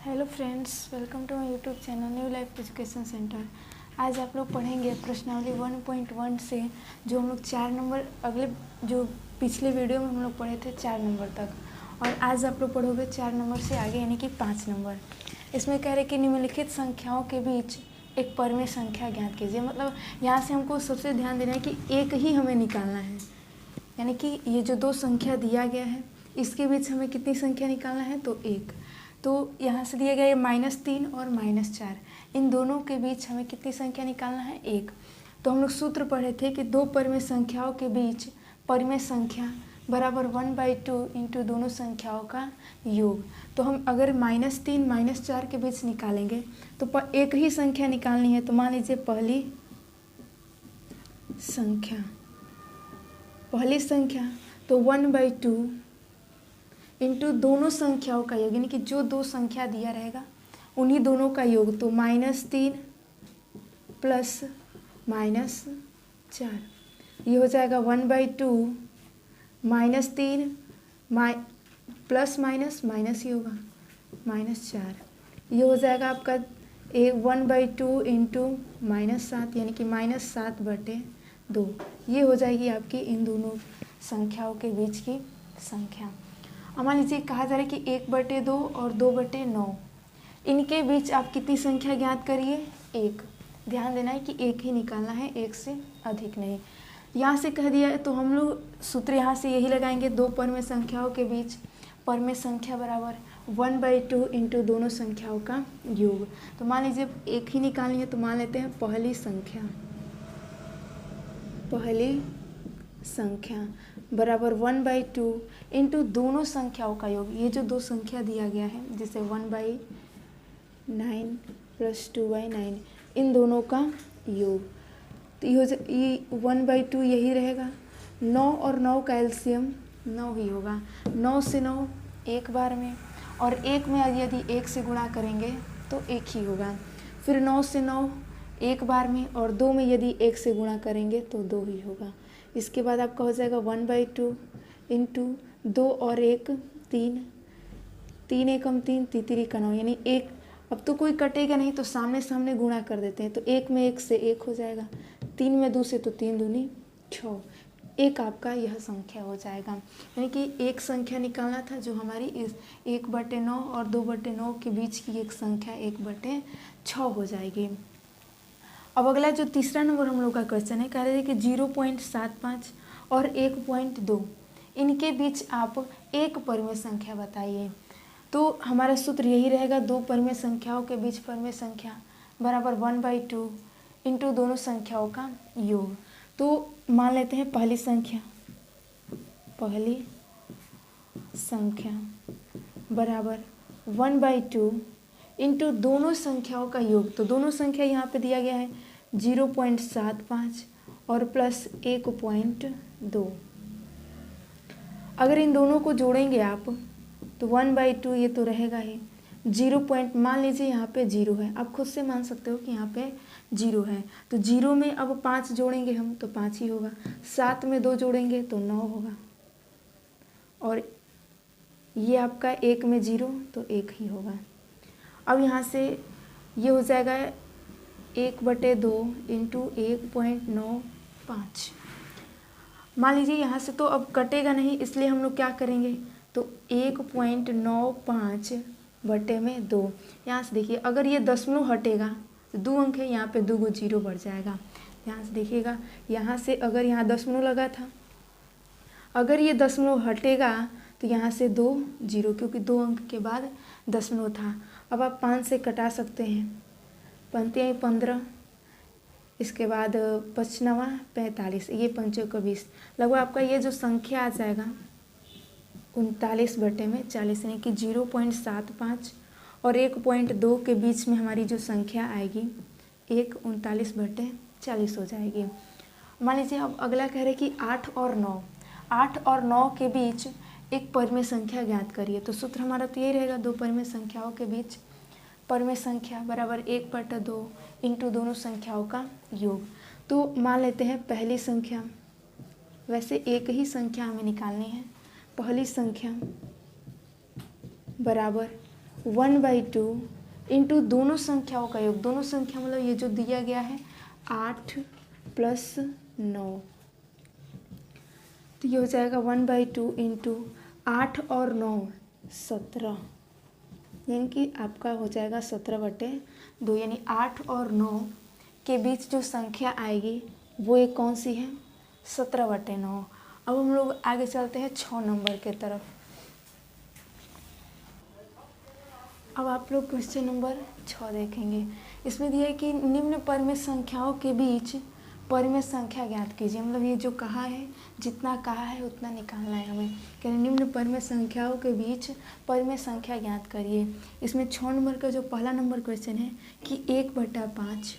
Hello friends, welcome to my YouTube channel New Life Education Centre. आज आप लोग पढ़ेंगे प्रश्नावली 1.1 से जो हम लोग 4 नंबर अगले जो पिछले वीडियो में हम लोग पढ़े थे 4 नंबर तक, और आज आप लोग पढ़ोगे 4 नंबर से आगे यानी कि 5 नंबर। इसमें कह रहे कि निम्नलिखित संख्याओं के बीच एक परमेय संख्या ज्ञात कीजिए। मतलब यहाँ से हमको सबसे ध्यान देना है कि एक ही हमें निकालना है, यानी कि ये जो दो संख्या दिया गया है इसके बीच हमें कितनी संख्या निकालना है, तो एक। तो यहाँ से दिया गया ये -3 और -4, इन दोनों के बीच हमें कितनी संख्या निकालना है, एक। तो हम लोग सूत्र पढ़े थे कि दो परमेय संख्याओं के बीच परमेय संख्या बराबर 1/2 इंटू दोनों संख्याओं का योग। तो हम अगर -3 -4 के बीच निकालेंगे तो एक ही संख्या निकालनी है। तो मान लीजिए पहली संख्या तो 1/2 इंटू दोनों संख्याओं का योग, यानी कि जो दो संख्या दिया रहेगा उन्हीं दोनों का योग। तो -3 प्लस -4 ये हो जाएगा 1/2 -3 प्लस माइनस ही होगा -4, ये हो जाएगा आपका 1/2 इंटू -7 यानी कि -7/2। ये हो जाएगी आपकी इन दोनों संख्याओं के बीच की संख्या। अब मान लीजिए कहा जा रहा है कि 1/2 और 2/9 इनके बीच आप कितनी संख्या ज्ञात करिए, एक। ध्यान देना है कि एक ही निकालना है, एक से अधिक नहीं। यहाँ से कह दिया है तो हम लोग सूत्र यहाँ से यही लगाएंगे, दो परमेय संख्याओं के बीच परमेय संख्या बराबर 1/2 इंटू दोनों संख्याओं का योग। तो मान लीजिए एक ही निकालनी है, तो मान लेते हैं पहली संख्या बराबर 1/2 इंटू दोनों संख्याओं का योग। ये जो दो संख्या दिया गया है जैसे 1/9 प्लस 2/9, इन दोनों का योग। तो ये 1/2 यही रहेगा। 9 और 9 का एलसीएम 9 ही होगा। 9 से 9 एक बार में, और एक में यदि 1 से गुणा करेंगे तो 1 ही होगा। फिर 9 से 9 एक बार में, और 2 में यदि 1 से गुणा करेंगे तो 2 ही होगा। इसके बाद आपका हो जाएगा 1/2 इंटू 2 और 1 3, 3 एकम 3 तीतरी का 9, यानी एक। अब तो कोई कटेगा नहीं तो सामने सामने गुणा कर देते हैं, तो 1 में 1 से 1 हो जाएगा, 3 में 2 से तो 3 दूनी 6, एक आपका यह संख्या हो जाएगा। यानी कि एक संख्या निकालना था जो हमारी इस 1/9 और 2/9 के बीच की एक संख्या 1/6 हो जाएगी। अब अगला जो तीसरा नंबर हम लोग का क्वेश्चन है, कह रहे थे कि 0.75 और 1.2 इनके बीच आप एक परमेय संख्या बताइए। तो हमारा सूत्र यही रहेगा, दो परमेय संख्याओं के बीच परमेय संख्या बराबर 1/2 इंटू दोनों संख्याओं का योग। तो मान लेते हैं पहली संख्या बराबर 1/2 इंटू दोनों संख्याओं का योग। तो दोनों संख्या यहाँ पे दिया गया है 0.75 और प्लस 1.2। अगर इन दोनों को जोड़ेंगे आप तो 1/2 ये तो रहेगा ही, 0. मान लीजिए यहाँ पे 0 है, आप खुद से मान सकते हो कि यहाँ पे 0 है। तो 0 में अब 5 जोड़ेंगे हम तो 5 ही होगा, 7 में 2 जोड़ेंगे तो 9 होगा, और ये आपका 1 में 0 तो 1 ही होगा। अब यहाँ से ये हो जाएगा 1/2 इंटू 1.95। मान लीजिए यहाँ से तो अब कटेगा नहीं, इसलिए हम लोग क्या करेंगे, तो 1.95/2। यहाँ से देखिए अगर ये दशमलव हटेगा तो 2 अंक है, यहाँ पे 2 0 बढ़ जाएगा। यहाँ से देखिएगा, यहाँ से अगर यहाँ दशमलव लगा था, अगर ये दशमलव हटेगा तो यहाँ से 2 0, क्योंकि 2 अंक के बाद दशमलव था। अब आप 5 से कटा सकते हैं, 5 15, इसके बाद 5 9 45, ये 5 का 20, लगभग आपका ये जो संख्या आ जाएगा 39/40, यानी कि 0.75 और 1.2 के बीच में हमारी जो संख्या आएगी 39/40 हो जाएगी। मान लीजिए अब अगला कह रहे कि 8 और 9 के बीच एक परमेय संख्या ज्ञात करिए। तो सूत्र हमारा तो यही रहेगा, दो परमेय संख्याओं के बीच परमेय संख्या बराबर 1/2 इंटू दोनों संख्याओं का योग। तो मान लेते हैं पहली संख्या, वैसे एक ही संख्या हमें निकालनी है, पहली संख्या बराबर 1/2 इंटू दोनों संख्याओं का योग, दोनों संख्या मतलब ये जो दिया गया है 8 + 9, तो ये हो जाएगा 1/2 इंटू 8 और 9 17, यानी कि आपका हो जाएगा 17/2, यानी 8 और 9 के बीच जो संख्या आएगी वो एक कौन सी है, 17/9। अब हम लोग आगे चलते हैं 6 नंबर के तरफ। अब आप लोग क्वेश्चन नंबर 6 देखेंगे। इसमें दिया है कि निम्न परिमेय संख्याओं के बीच परिमेय संख्या ज्ञात कीजिए। मतलब ये जो कहा है, जितना कहा है उतना निकालना है हमें। कह रहे निम्न परिमेय संख्याओं के बीच परिमेय संख्या ज्ञात करिए। इसमें 6 नंबर का जो पहला नंबर क्वेश्चन है कि 1/5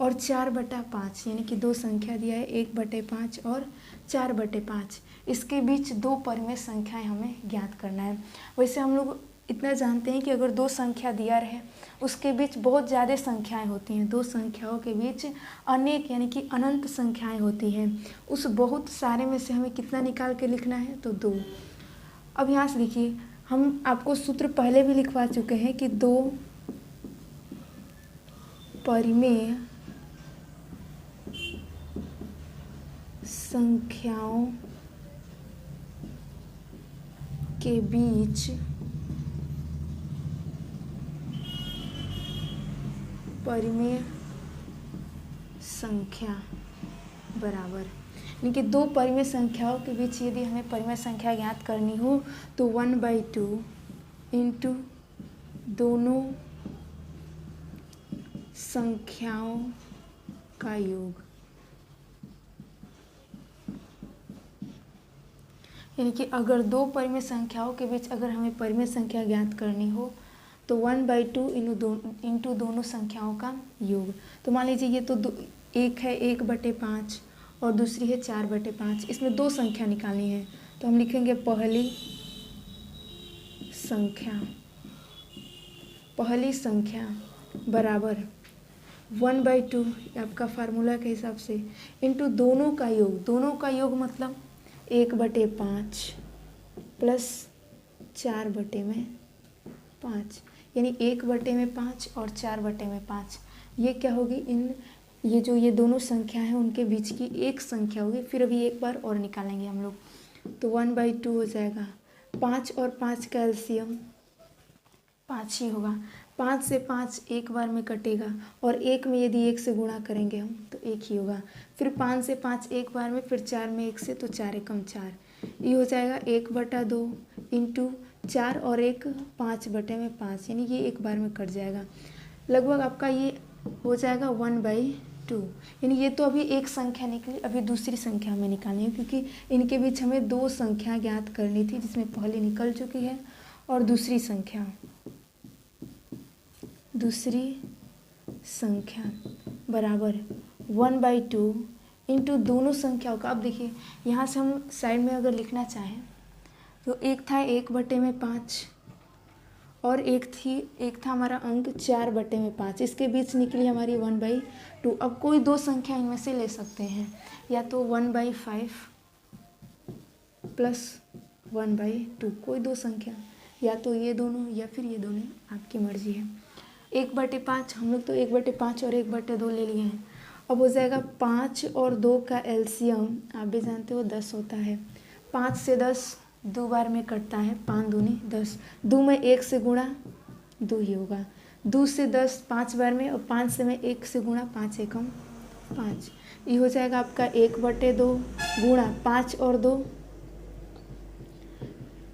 और 4/5, यानी कि दो संख्या दिया है 1/5 और 4/5, इसके बीच दो परिमेय संख्याएं हमें ज्ञात करना है। वैसे हम लोग इतना जानते हैं कि अगर दो संख्या दिया रहे उसके बीच बहुत ज़्यादा संख्याएं होती हैं, दो संख्याओं के बीच अनेक यानी कि अनंत संख्याएं होती हैं। उस बहुत सारे में से हमें कितना निकाल के लिखना है, तो 2। अब यहाँ से देखिए, हम आपको सूत्र पहले भी लिखवा चुके हैं कि दो परिमेय संख्याओं के बीच परिमेय संख्या बराबर, यानी कि दो परिमेय संख्याओं के बीच यदि हमें परिमेय संख्या ज्ञात करनी हो तो 1/2 इंटू दोनों संख्याओं का योग, यानी कि अगर दो परिमेय संख्याओं के बीच अगर हमें परिमेय संख्या ज्ञात करनी हो तो 1/2 इंटू दोनों संख्याओं का योग। तो मान लीजिए ये तो एक है 1/5 और दूसरी है 4/5, इसमें दो संख्या निकालनी है, तो हम लिखेंगे पहली संख्या बराबर 1/2 आपका फार्मूला के हिसाब से इंटू दोनों का योग, दोनों का योग मतलब 1/5 प्लस 4/5, यानी 1/5 और 4/5, ये क्या होगी, ये दोनों संख्या हैं उनके बीच की एक संख्या होगी। फिर अभी एक बार और निकालेंगे हम लोग, तो 1/2 हो जाएगा, 5 और 5 का एलसीएम 5 ही होगा, 5 से 5 एक बार में कटेगा और एक में यदि 1 से गुणा करेंगे हम तो 1 ही होगा। फिर 5 से 5 एक बार में, फिर 4 में 1 से, तो 4 एकम 4, ये हो जाएगा 1/2 इंटू 4 और 1 5/5, यानी ये एक बार में कट जाएगा। लगभग आपका ये हो जाएगा 1/2, यानी ये तो अभी एक संख्या निकली, अभी दूसरी संख्या हमें निकालनी है क्योंकि इनके बीच हमें दो संख्या ज्ञात करनी थी, जिसमें पहली निकल चुकी है और दूसरी संख्या बराबर 1/2 इंटू दोनों संख्याओं का। अब देखिए यहाँ से हम साइड में अगर लिखना चाहें तो एक था 1/5 और एक था हमारा अंक 4/5, इसके बीच निकली हमारी 1/2। अब कोई दो संख्या इनमें से ले सकते हैं, या तो 1/5 प्लस 1/2, कोई दो संख्या, या तो ये दोनों या फिर ये दोनों, आपकी मर्जी है। 1/5 हम लोग तो 1/5 और 1/2 ले लिए हैं। अब हो जाएगा 5 और 2 का एलसीएम आप भी जानते हो 10 होता है। 5 से 10 दो बार में कटता है, 5 दूनी 10, 2 में 1 से गुणा 2 ही होगा, 2 से 10 5 बार में, और 5 से मैं 1 से गुणा 5 एकम 5, ये हो जाएगा आपका 1/2 गुणा 5 और 2,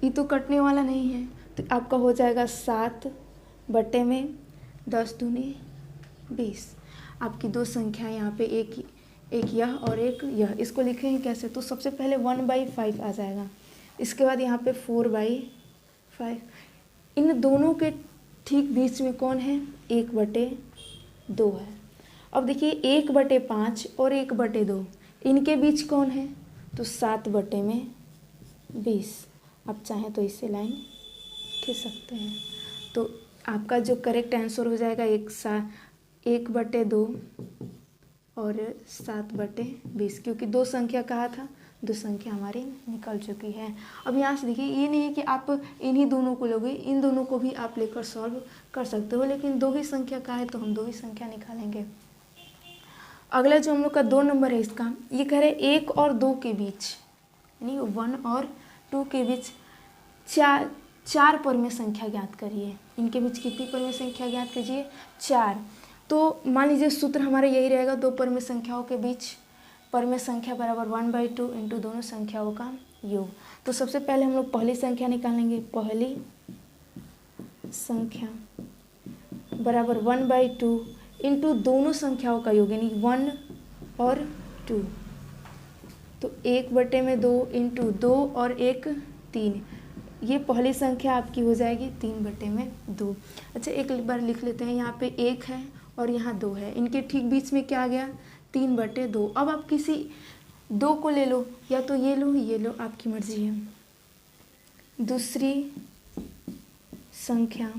ये तो कटने वाला नहीं है, तो आपका हो जाएगा 7/10 दूनी 20। आपकी दो संख्या यहाँ पे एक यह और एक यह, इसको लिखेंगे कैसे, तो सबसे पहले 1/5 आ जाएगा, इसके बाद यहाँ पे 4/5, इन दोनों के ठीक बीच में कौन है, 1/2 है। अब देखिए 1/5 और 1/2 इनके बीच कौन है, तो 7/20। आप चाहें तो इससे लाइन खींच सकते हैं, तो आपका जो करेक्ट आंसर हो जाएगा 1/2 और 7/20, क्योंकि दो संख्या कहा था दो संख्या हमारी निकल चुकी है। अब यहाँ से देखिए, ये नहीं है कि आप इन्हीं दोनों को लोगे, इन दोनों को भी आप लेकर सॉल्व कर सकते हो, लेकिन दो ही संख्या का है तो हम दो ही संख्या निकालेंगे। अगला जो हम लोग का 2 नंबर है इसका, ये कह रहे 1 और 2 के बीच, यानी 1 और 2 के बीच चार परमेय संख्या ज्ञात करिए। इनके बीच कितनी परमेय संख्या ज्ञात कीजिए? 4। तो मान लीजिए सूत्र हमारा यही रहेगा, दो परमेय संख्याओं के बीच परमेय संख्या बराबर 1/2 इंटू दोनों संख्याओं का योग। तो सबसे पहले हम लोग पहली संख्या निकालेंगे, पहली संख्या बराबर 1/2 इंटू दोनों संख्याओं का योग, यानी 1 और 2। तो 1/2 इंटू 2 और 1 3, ये पहली संख्या आपकी हो जाएगी 3/2। अच्छा, एक बार लिख लेते हैं, यहाँ पे 1 है और यहाँ 2 है, इनके ठीक बीच में क्या आ गया? 3/2। अब आप किसी 2 को ले लो, या तो ये लो, आपकी मर्जी है। दूसरी संख्या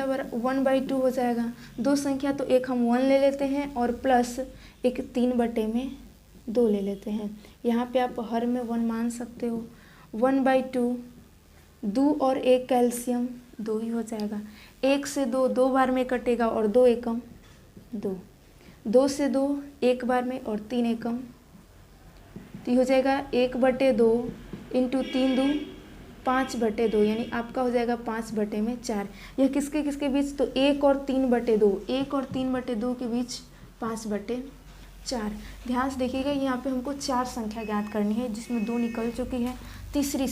1/2 हो जाएगा। दो संख्या तो एक हम 1 ले लेते हैं और प्लस एक 3/2 ले लेते हैं। यहाँ पे आप हर में 1 मान सकते हो। 1/2, 2 और 1 कैल्शियम 2 ही हो जाएगा। 1 से 2 2 बार में कटेगा और 2 एकम 2, 2 से 2 1 बार में और 3 एकम, तो हो जाएगा 1/2 इंटू 3 2 5/2, यानी आपका हो जाएगा 5/4। यह किसके किसके बीच? तो 1 और 3/2, 1 और 3/2 के बीच 5/4। ध्यान से देखिएगा, यहाँ पे हमको 4 संख्या ज्ञात करनी है, जिसमें 2 निकल चुकी है। तीसरी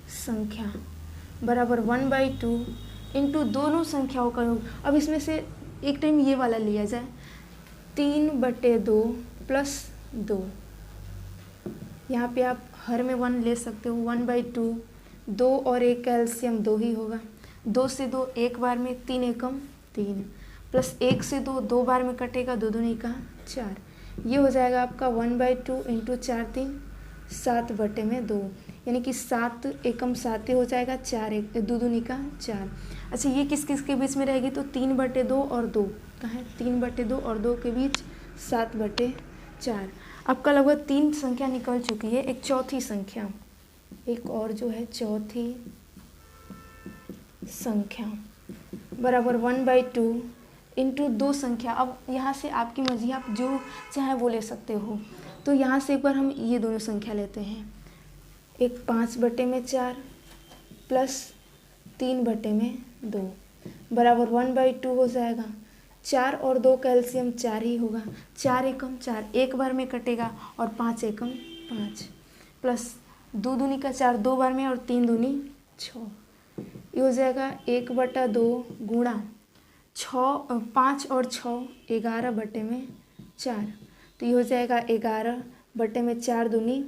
संख्या बराबर 1/2 इंटू दोनों संख्याओं का योग। अब इसमें से एक टाइम ये वाला लिया जाए, 3/2 प्लस 2, यहाँ पे आप हर में 1 ले सकते हो। 1/2, 2 और 1 कैल्शियम 2 ही होगा। 2 से 2 1 बार में, 3 एकम 3, प्लस 1 से 2 2 बार में कटेगा, 2 दूनी का 4। ये हो जाएगा आपका 1/2 इंटू 4 3 7/2, यानी कि 7 एकम 7 हो जाएगा, 4 1 2 दूनी का 4। अच्छा, ये किस किस के बीच में रहेगी? तो 3/2 और 2 कहाँ है? 3/2 और 2 के बीच 7/4। आपका लगभग 3 संख्या निकल चुकी है। एक चौथी संख्या, एक और जो है चौथी संख्या बराबर 1/2 इंटू 2 संख्या। अब यहाँ से आपकी मर्जी, आप जो चाहे वो ले सकते हो। तो यहाँ से एक बार हम ये दोनों संख्या लेते हैं, एक 5/4 प्लस 3/2 बराबर 1/2 हो जाएगा। 4 और 2 कैल्शियम 4 ही होगा, 4 एकम 4 एक बार में कटेगा और 5 एकम 5, प्लस 2 दूनी का 4 2 बार में और 3 दूनी 6। ये हो जाएगा 1/2 गुणा 5 और 6 11/4, तो ये हो जाएगा 11/4 दूनी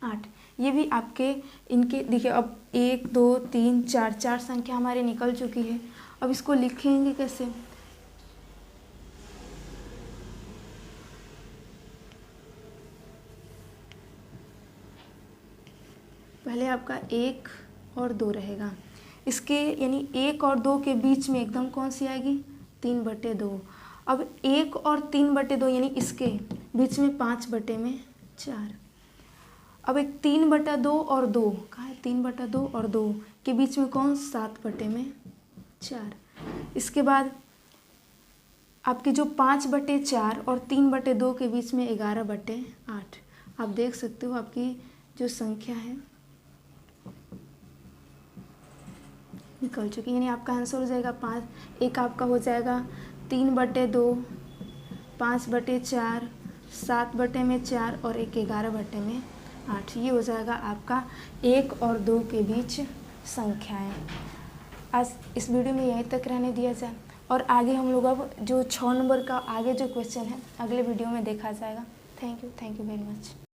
8। ये भी आपके इनके देखिए, अब 1 2 3 4 संख्या हमारी निकल चुकी है। अब इसको लिखेंगे कैसे? पहले आपका 1 और 2 रहेगा, इसके यानी 1 और 2 के बीच में एकदम कौन सी आएगी? 3/2। अब 1 और 3/2 यानी इसके बीच में 5/4। अब एक 3/2 और 2 कहाँ है? 3/2 और 2 के बीच में कौन? 7/4। इसके बाद आपके जो 5/4 और 3/2 के बीच में 11/8। आप देख सकते हो आपकी जो संख्या है निकल चुकी, यानी आपका आंसर हो जाएगा 5। एक आपका हो जाएगा 3/2, 5/4, 7/4 और एक 11/8। ये हो जाएगा आपका 1 और 2 के बीच संख्याएं। आज इस वीडियो में यहीं तक रहने दिया जाए, और आगे हम लोग अब जो 6 नंबर का आगे जो क्वेश्चन है अगले वीडियो में देखा जाएगा। Thank you very much.